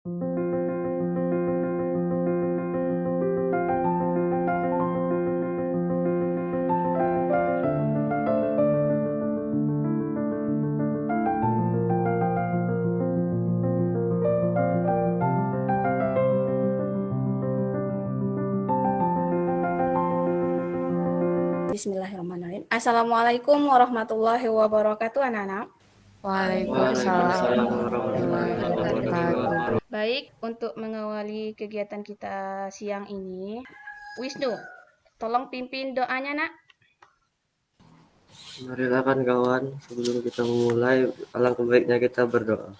Bismillahirrahmanirrahim. Assalamualaikum warahmatullahi wabarakatuh, anak-anak. Waalaikumsalam warahmatullahi wabarakatuh. Baik, untuk mengawali kegiatan kita siang ini, Wisnu, tolong pimpin doanya, nak. Marilah kan kawan, sebelum kita memulai, alangkah baiknya kita berdoa.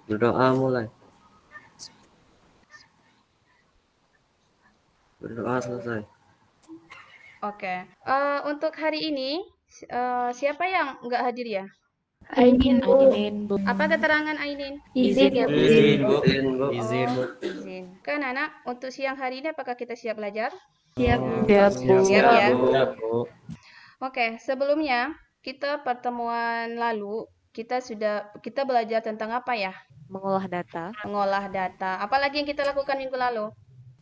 Berdoa mulai. Berdoa selesai. Oke. Untuk hari ini, siapa yang nggak hadir ya? Ainin, Bu. Bu. Apa keterangan Ainin? Izin ya, Bu. Izin, Bu. Izin. Kan anak, untuk siang hari ini apakah kita siap belajar? Siap, Bu. Siap, Bu. Siap ya? Bu. Oke, sebelumnya kita pertemuan lalu kita belajar tentang apa ya? Mengolah data. Mengolah data. Apalagi yang kita lakukan minggu lalu?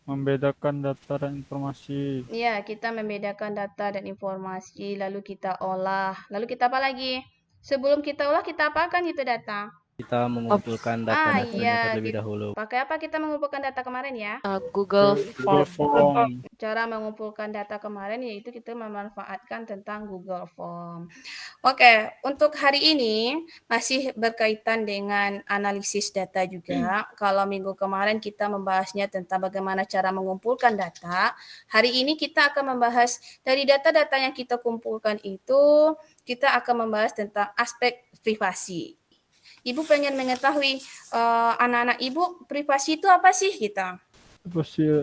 Membedakan data dan informasi. Iya, kita membedakan data dan informasi, lalu kita olah. Lalu kita apa lagi? Sebelum kita olah, kita apakan itu data? Kita mengumpulkan data-datanya iya, terlebih dahulu. Pakai apa kita mengumpulkan data kemarin ya? Google Google Form. Form. Cara mengumpulkan data kemarin yaitu kita memanfaatkan tentang Google Form. Oke, untuk hari ini masih berkaitan dengan analisis data juga. Kalau minggu kemarin kita membahasnya tentang bagaimana cara mengumpulkan data, hari ini kita akan membahas dari data-data yang kita kumpulkan itu, kita akan membahas tentang aspek privasi. Ibu pengen mengetahui anak-anak ibu privasi itu apa sih kita?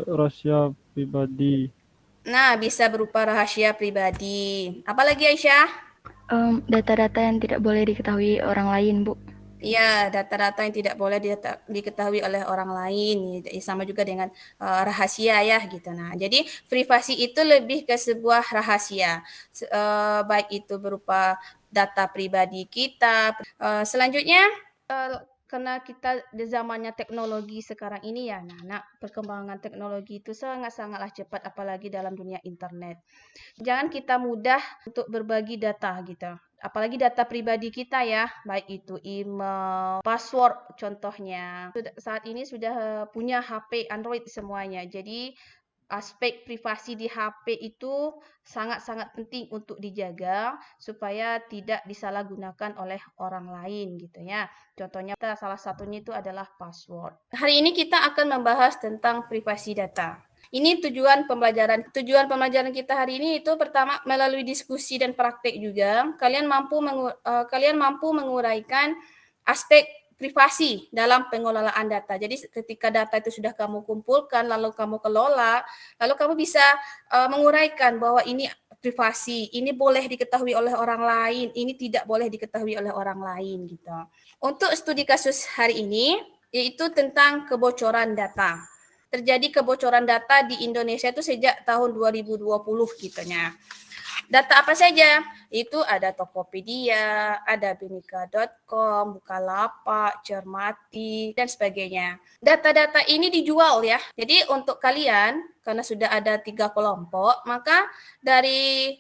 Rahasia pribadi. Nah, bisa berupa rahasia pribadi. Apalagi Aisyah? Data-data yang tidak boleh diketahui orang lain, Bu. Iya, data-data yang tidak boleh diketahui oleh orang lain. Sama juga dengan rahasia ya gitu. Nah, jadi privasi itu lebih ke sebuah rahasia. Baik itu berupa data pribadi kita. Selanjutnya, karena kita di zamannya teknologi sekarang ini ya, perkembangan teknologi itu sangat-sangatlah cepat, apalagi dalam dunia internet. Jangan kita mudah untuk berbagi data gitu. Apalagi data pribadi kita ya, baik itu email, password contohnya. Saat ini sudah punya HP Android semuanya. Jadi aspek privasi di HP itu sangat-sangat penting untuk dijaga supaya tidak disalahgunakan oleh orang lain gitu ya. Contohnya salah satunya itu adalah password. Hari ini kita akan membahas tentang privasi data. Ini tujuan pembelajaran kita hari ini itu pertama melalui diskusi dan praktek juga kalian mampu menguraikan aspek privasi dalam pengelolaan data. Jadi ketika data itu sudah kamu kumpulkan, lalu kamu kelola, lalu kamu bisa menguraikan bahwa ini privasi, ini boleh diketahui oleh orang lain, ini tidak boleh diketahui oleh orang lain gitu. Untuk studi kasus hari ini yaitu tentang kebocoran data. Terjadi kebocoran data di Indonesia itu sejak tahun 2020 gitunya. Data apa saja? Itu ada Tokopedia, ada Binika.com, Bukalapak, Cermati, dan sebagainya. Data-data ini dijual ya. Jadi untuk kalian, karena sudah ada 3 kelompok, maka dari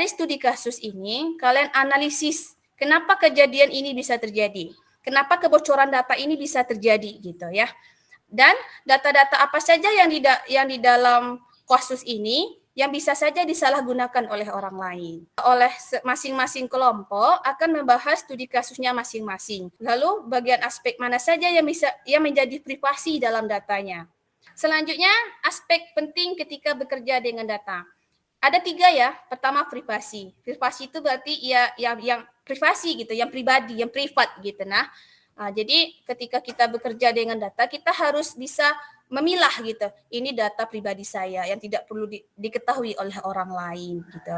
studi kasus ini, kalian analisis kenapa kejadian ini bisa terjadi. Kenapa kebocoran data ini bisa terjadi gitu ya. Dan data-data apa saja yang di dalam kasus ini yang bisa saja disalahgunakan oleh orang lain. Oleh masing-masing kelompok akan membahas studi kasusnya masing-masing. Lalu bagian aspek mana saja yang menjadi privasi dalam datanya. Selanjutnya, aspek penting ketika bekerja dengan data. Ada 3 ya. Pertama, privasi. Privasi itu berarti ya yang privasi gitu, yang pribadi, yang privat gitu. Jadi ketika kita bekerja dengan data, kita harus bisa memilah gitu. Ini data pribadi saya yang tidak perlu diketahui oleh orang lain gitu.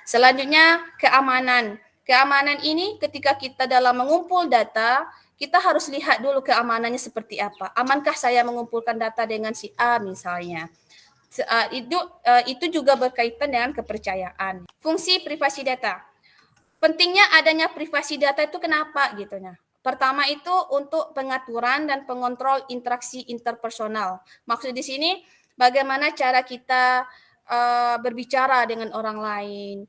Selanjutnya keamanan. Keamanan ini ketika kita dalam mengumpul data, kita harus lihat dulu keamanannya seperti apa. Amankah saya mengumpulkan data dengan si A misalnya? Itu juga berkaitan dengan kepercayaan. Fungsi privasi data. Pentingnya adanya privasi data itu kenapa gitu. Pertama itu untuk pengaturan dan pengontrol interaksi interpersonal. Maksud di sini bagaimana cara kita berbicara dengan orang lain,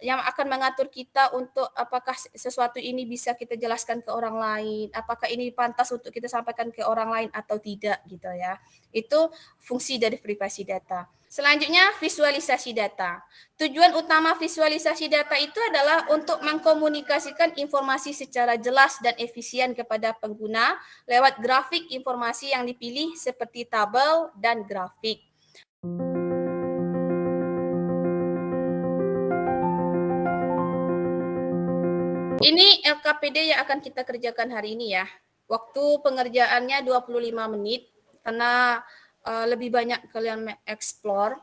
yang akan mengatur kita untuk apakah sesuatu ini bisa kita jelaskan ke orang lain, apakah ini pantas untuk kita sampaikan ke orang lain atau tidak gitu ya. Itu fungsi dari privasi data. Selanjutnya visualisasi data. Tujuan utama visualisasi data itu adalah untuk mengkomunikasikan informasi secara jelas dan efisien kepada pengguna lewat grafik informasi yang dipilih seperti tabel dan grafik. Ini LKPD yang akan kita kerjakan hari ini ya. Waktu pengerjaannya 25 menit karena lebih banyak kalian explore.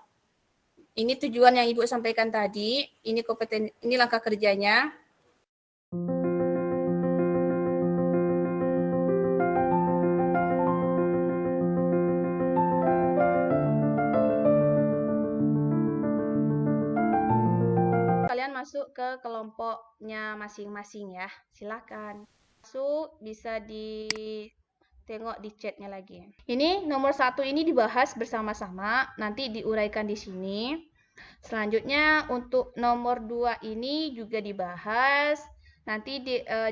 Ini tujuan yang Ibu sampaikan tadi, ini langkah kerjanya. Kalian masuk ke kelompoknya masing-masing ya. Silakan. Masuk, bisa tengok di chatnya lagi. Ini nomor 1 ini dibahas bersama-sama, nanti diuraikan di sini. Selanjutnya untuk nomor 2 ini juga dibahas, nanti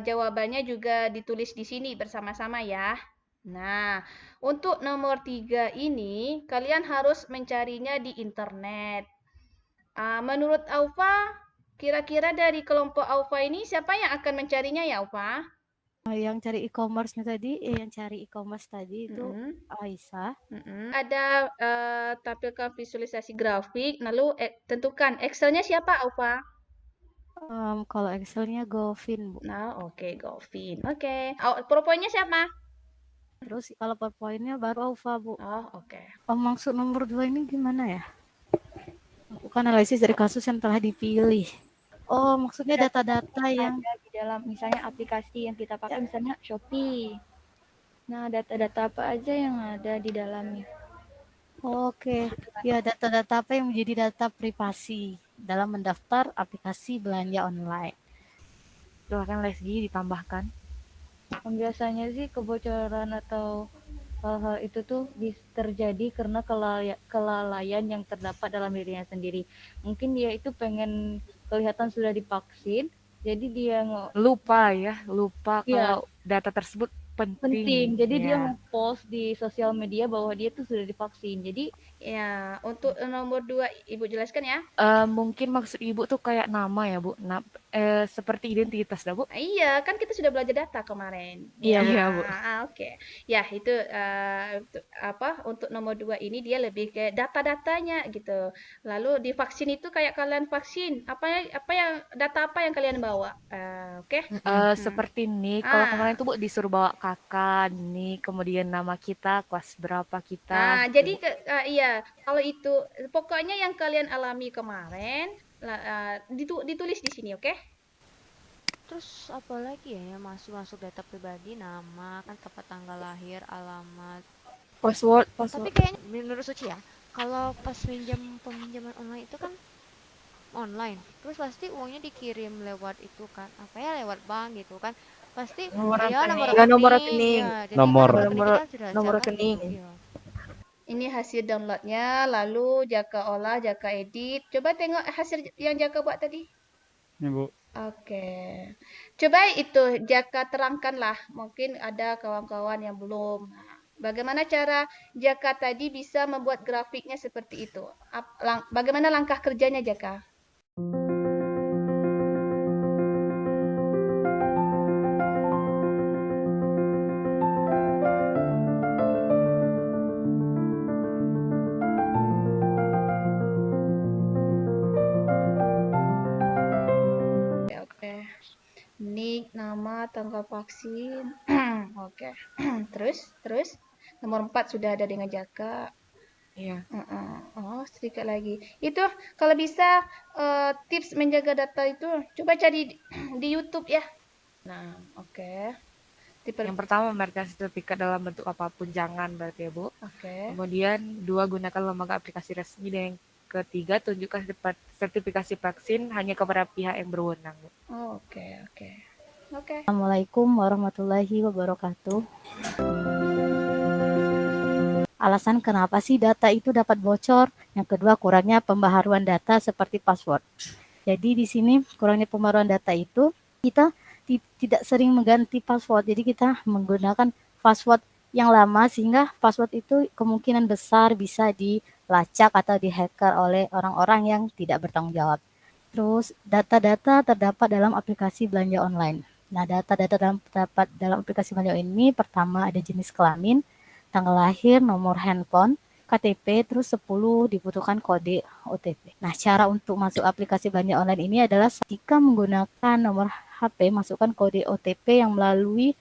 jawabannya juga ditulis di sini bersama-sama ya. Nah, untuk nomor 3 ini kalian harus mencarinya di internet. Menurut Aufa, kira-kira dari kelompok Aufa ini siapa yang akan mencarinya ya Aufa? Yang cari e-commerce-nya tadi, yang cari e-commerce tadi itu Aisyah. Ada tampilkan visualisasi grafik, lalu tentukan Excel-nya siapa Aufa? Kalau Excel-nya Govin, Bu. Nah, oke, Govin. Oke. PowerPoint-nya siapa? Terus kalau PowerPoint-nya baru Aufa, Bu. Oh, oke. Maksud nomor 2 ini gimana ya? Lakukan analisis dari kasus yang telah dipilih. Oh, maksudnya data-data yang ada di dalam misalnya aplikasi yang kita pakai misalnya Shopee. Nah, data-data apa aja yang ada di dalamnya. Oke. Ya, data-data apa yang menjadi data privasi dalam mendaftar aplikasi belanja online. Silakan Lesgi ditambahkan. Biasanya sih kebocoran atau hal-hal itu tuh terjadi karena kelalaian yang terdapat dalam dirinya sendiri. Mungkin dia itu pengen kelihatan sudah divaksin, jadi dia lupa Iya. kalau data tersebut penting. Jadi dia Ya. nge-post di sosial media bahwa dia tuh sudah divaksin. Jadi Ya, untuk nomor 2 Ibu jelaskan ya. Mungkin maksud Ibu tuh kayak nama ya, Bu. Seperti identitas dah, Bu. Iya, kan kita sudah belajar data kemarin. Iya, Ya, Bu. Oke. Ya, itu untuk nomor 2 ini dia lebih ke data-datanya gitu. Lalu di vaksin itu kayak kalian vaksin, data apa yang kalian bawa? Oke. Seperti nih, kalau kemarin tuh Bu disuruh bawa kakak nih, kemudian nama kita, kelas berapa kita. Jadi iya, kalau itu pokoknya yang kalian alami kemarin ditulis di sini, oke? Terus apa lagi ya yang masuk data pribadi, nama, kan tempat tanggal lahir, alamat. Password. Tapi kayaknya menurut Suci ya, kalau pas peminjaman online itu kan online, terus pasti uangnya dikirim lewat itu kan, lewat bank gitu kan, pasti Nomor nomor rekening. ya, jadi Nomor. kan tadi kita sudah Nomor jawab, rekening. iya. Ini hasil downloadnya, lalu Jaka olah, Jaka edit. Coba tengok hasil yang Jaka buat tadi. Ini Bu. Oke. Coba itu Jaka terangkanlah. Mungkin ada kawan-kawan yang belum. Bagaimana cara Jaka tadi bisa membuat grafiknya seperti itu? Bagaimana langkah kerjanya Jaka? Nik, nama, tanggal vaksin. Oke. Terus nomor 4 sudah ada dengan Jaka. Iya. Oh, sedikit lagi. Itu kalau bisa tips menjaga data itu coba cari di YouTube ya. Nah, oke. Yang pertama, memberikan sertifikat dalam bentuk apapun, jangan berarti ya, Bu. Oke. Kemudian 2, gunakan lembaga aplikasi resmi. Dan yang ketiga, tunjukkan sertifikasi vaksin hanya kepada pihak yang berwenang, Bu. Oh, oke. Oke. Assalamualaikum warahmatullahi wabarakatuh. Alasan kenapa sih data itu dapat bocor? Yang kedua, kurangnya pembaharuan data seperti password. Jadi di sini kurangnya pembaharuan data itu kita tidak sering mengganti password. Jadi kita menggunakan password yang lama sehingga password itu kemungkinan besar bisa dilacak atau dihacker oleh orang-orang yang tidak bertanggung jawab. Terus data-data terdapat dalam aplikasi belanja online. Nah, data-data terdapat dalam aplikasi belanja ini pertama ada jenis kelamin, tanggal lahir, nomor handphone, KTP, terus 10 dibutuhkan kode OTP. Nah, cara untuk masuk aplikasi belanja online ini adalah jika menggunakan nomor HP, masukkan kode OTP yang melalui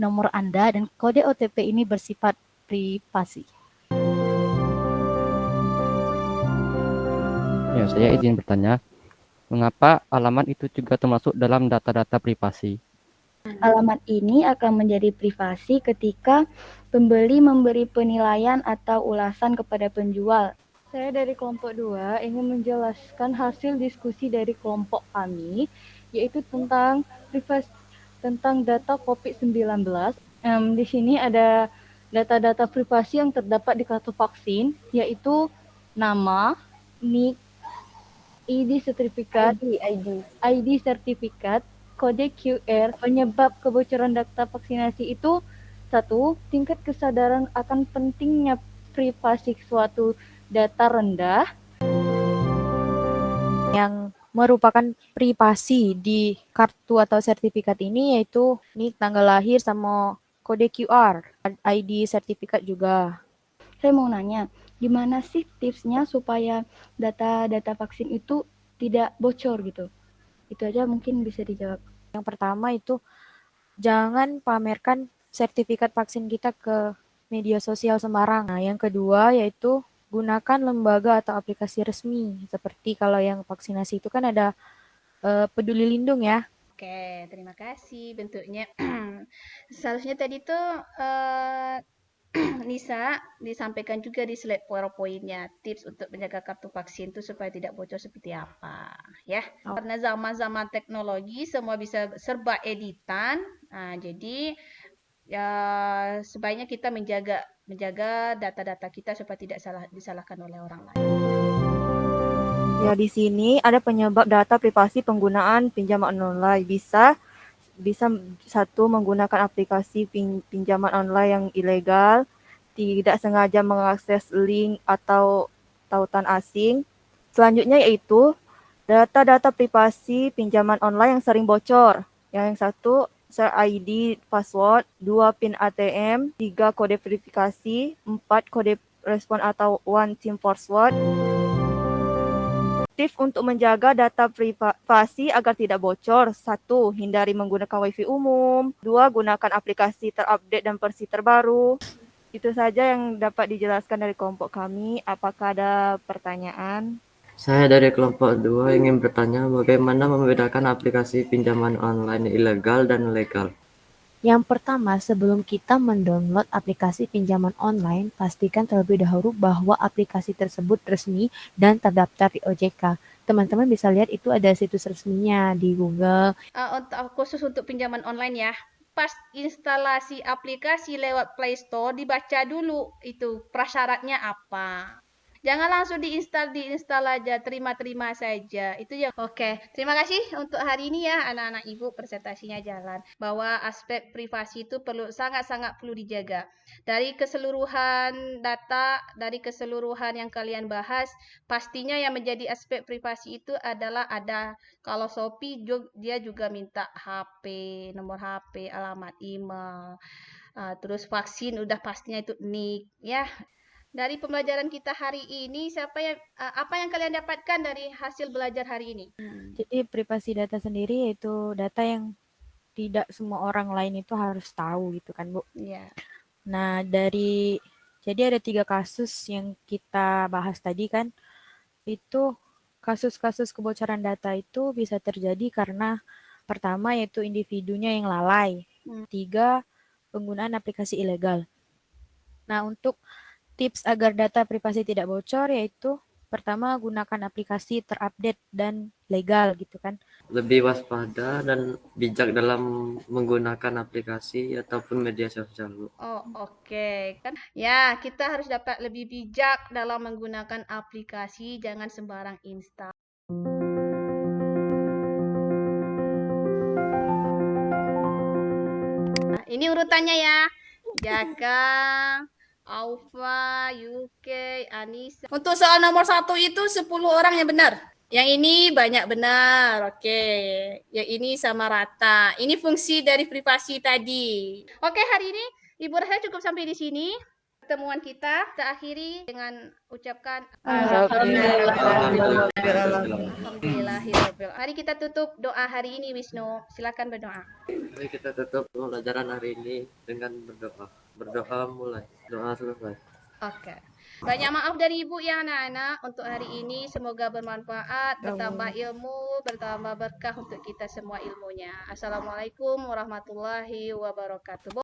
nomor Anda dan kode OTP ini bersifat privasi. Ya, saya izin bertanya, mengapa alamat itu juga termasuk dalam data-data privasi? Alamat ini akan menjadi privasi ketika pembeli memberi penilaian atau ulasan kepada penjual. Saya dari kelompok 2 ingin menjelaskan hasil diskusi dari kelompok kami, yaitu tentang privasi, tentang data COVID-19. Di sini ada data-data privasi yang terdapat di kartu vaksin, yaitu nama, NIK, ID sertifikat, ID sertifikat, kode QR. Penyebab kebocoran data vaksinasi itu satu, tingkat kesadaran akan pentingnya privasi suatu data rendah. Yang merupakan privasi di kartu atau sertifikat ini yaitu nik, tanggal lahir sama kode QR, ID sertifikat juga. Saya mau nanya, gimana sih tipsnya supaya data-data vaksin itu tidak bocor gitu? Itu aja mungkin bisa dijawab. Yang pertama itu jangan pamerkan sertifikat vaksin kita ke media sosial sembarang. Nah, yang kedua yaitu gunakan lembaga atau aplikasi resmi. Seperti kalau yang vaksinasi itu kan ada Peduli Lindung ya. Oke, terima kasih. Bentuknya seharusnya tadi tuh Nisa disampaikan juga di slide PowerPoint-nya tips untuk menjaga kartu vaksin itu supaya tidak bocor seperti apa ya. Karena zaman-zaman teknologi semua bisa serba editan. Nah, jadi ya sebaiknya kita menjaga data-data kita supaya tidak disalahkan oleh orang lain. Ya, di sini ada penyebab data privasi penggunaan pinjaman online. Bisa satu menggunakan aplikasi pinjaman online yang ilegal, tidak sengaja mengakses link atau tautan asing. Selanjutnya yaitu data-data privasi pinjaman online yang sering bocor. Yang satu, share ID, password, 2 PIN ATM, 3 kode verifikasi, 4 kode respon atau one SIM password. Tips untuk menjaga data privasi agar tidak bocor. 1. Hindari menggunakan wifi umum. 2. Gunakan aplikasi terupdate dan versi terbaru. Itu saja yang dapat dijelaskan dari kelompok kami. Apakah ada pertanyaan? Saya dari kelompok 2 ingin bertanya bagaimana membedakan aplikasi pinjaman online ilegal dan legal. Yang pertama, sebelum kita mendownload aplikasi pinjaman online, pastikan terlebih dahulu bahwa aplikasi tersebut resmi dan terdaftar di OJK. Teman-teman bisa lihat itu ada situs resminya di Google. Khusus untuk pinjaman online ya. Pas instalasi aplikasi lewat Play Store dibaca dulu itu prasyaratnya apa. Jangan langsung diinstal aja, terima saja. Itu ya. Oke, terima kasih untuk hari ini ya anak-anak Ibu, presentasinya jalan. Bahwa aspek privasi itu sangat-sangat perlu dijaga. Dari keseluruhan data, dari keseluruhan yang kalian bahas, pastinya yang menjadi aspek privasi itu adalah ada, kalau Shopee dia juga minta HP, nomor HP, alamat email. Terus vaksin udah pastinya itu NIK ya. Dari pembelajaran kita hari ini, apa yang kalian dapatkan dari hasil belajar hari ini? Jadi privasi data sendiri yaitu data yang tidak semua orang lain itu harus tahu gitu kan, Bu. Iya. Nah, jadi ada 3 kasus yang kita bahas tadi kan. Itu kasus-kasus kebocoran data itu bisa terjadi karena pertama yaitu individunya yang lalai. 3, penggunaan aplikasi ilegal. Nah, untuk tips agar data privasi tidak bocor yaitu Pertama, gunakan aplikasi terupdate dan legal gitu kan. Lebih waspada dan bijak dalam menggunakan aplikasi ataupun media sosial, Bu. Oh, oke. Kan ya, kita harus dapat lebih bijak dalam menggunakan aplikasi, jangan sembarang install. Nah, ini urutannya ya. Jaka, Aufa, UK, Anissa. Untuk soal nomor 1 itu 10 orang yang benar. Yang ini banyak benar, oke. Yang ini sama rata. Ini fungsi dari privasi tadi. Oke, hari ini Ibu rasa cukup sampai di sini. Pertemuan kita akhiri dengan ucapkan Alhamdulillahirabbil. Mari kita tutup doa hari ini, Wisnu. Silakan berdoa. Mari kita tutup pembelajaran hari ini dengan berdoa. Berdoa mulai, doa selesai. Oke. Banyak maaf dari Ibu ya anak-anak untuk hari ini. Semoga bermanfaat, bertambah ilmu, bertambah berkah untuk kita semua ilmunya. Assalamualaikum warahmatullahi wabarakatuh.